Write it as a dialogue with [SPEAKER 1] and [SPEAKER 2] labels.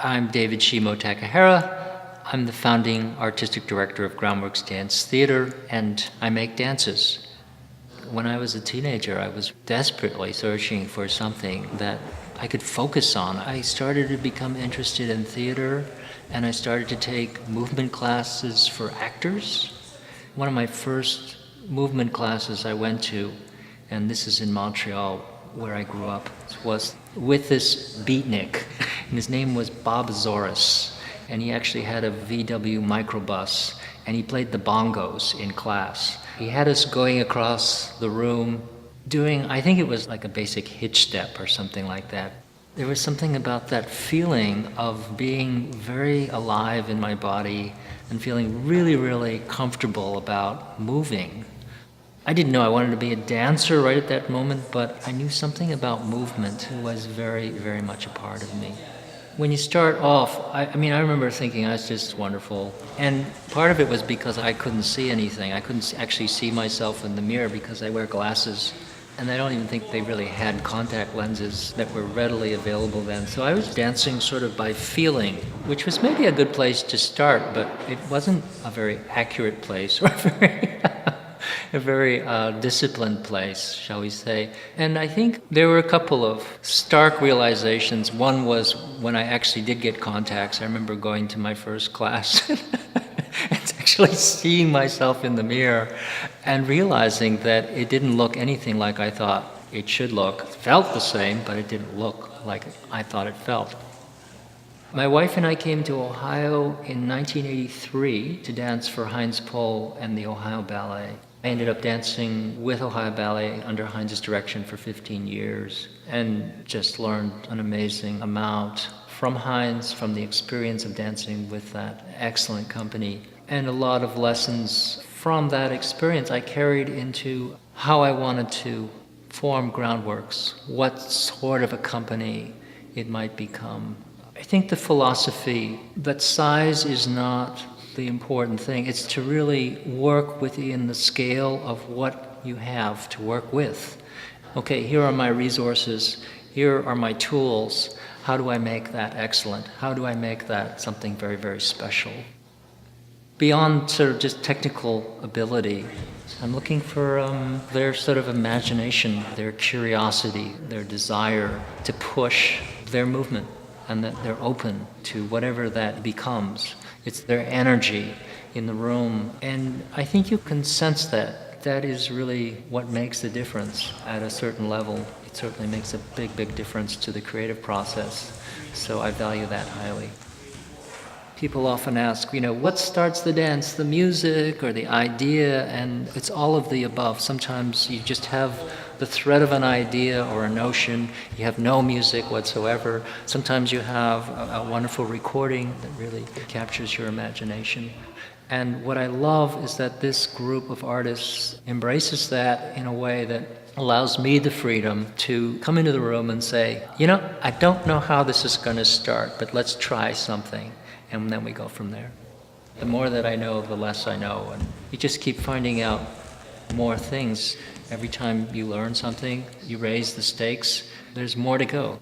[SPEAKER 1] I'm David Shimotakahara. I'm the founding artistic director of Groundworks Dance Theater, and I make dances. When I was a teenager, I was desperately searching for something that I could focus on. I started to become interested in theater, and I started to take movement classes for actors. One of my first movement classes I went to, and this is in Montreal, where I grew up, was with this beatnik, and his name was Bob Zoris, and he actually had a VW microbus, and he played the bongos in class. He had us going across the room doing, I think it was like a basic hitch step or something like that. There was something about that feeling of being very alive in my body and feeling really, really comfortable about moving. I didn't know I wanted to be a dancer right at that moment, but I knew something about movement was very, very much a part of me. When you start off, I remember thinking I was just wonderful. And part of it was because I couldn't see anything. I couldn't actually see myself in the mirror because I wear glasses. And I don't even think they really had contact lenses that were readily available then. So I was dancing sort of by feeling, which was maybe a good place to start, but it wasn't a very accurate place or a very disciplined place, shall we say. And I think there were a couple of stark realizations. One was when I actually did get contacts. I remember going to my first class and actually seeing myself in the mirror and realizing that it didn't look anything like I thought it should look. It felt the same, but it didn't look like I thought it felt. My wife and I came to Ohio in 1983 to dance for Heinz Pohl and the Ohio Ballet. I ended up dancing with Ohio Ballet under Heinz's direction for 15 years and just learned an amazing amount from Heinz, from the experience of dancing with that excellent company. And a lot of lessons from that experience I carried into how I wanted to form Groundworks, what sort of a company it might become. I think the philosophy that size is not the important thing. It's to really work within the scale of what you have to work with. Okay, here are my resources. Here are my tools. How do I make that excellent? How do I make that something very, very special? Beyond sort of just technical ability, I'm looking for their sort of imagination, their curiosity, their desire to push their movement, and that they're open to whatever that becomes. It's their energy in the room. And I think you can sense that. That is really what makes the difference at a certain level. It certainly makes a big, big difference to the creative process. So I value that highly. People often ask, what starts the dance, the music or the idea? And it's all of the above. Sometimes you just have the thread of an idea or a notion. You have no music whatsoever. Sometimes you have a wonderful recording that really captures your imagination. And what I love is that this group of artists embraces that in a way that allows me the freedom to come into the room and say, I don't know how this is going to start, but let's try something. And then we go from there. The more that I know, the less I know. And you just keep finding out more things. Every time you learn something, you raise the stakes, there's more to go.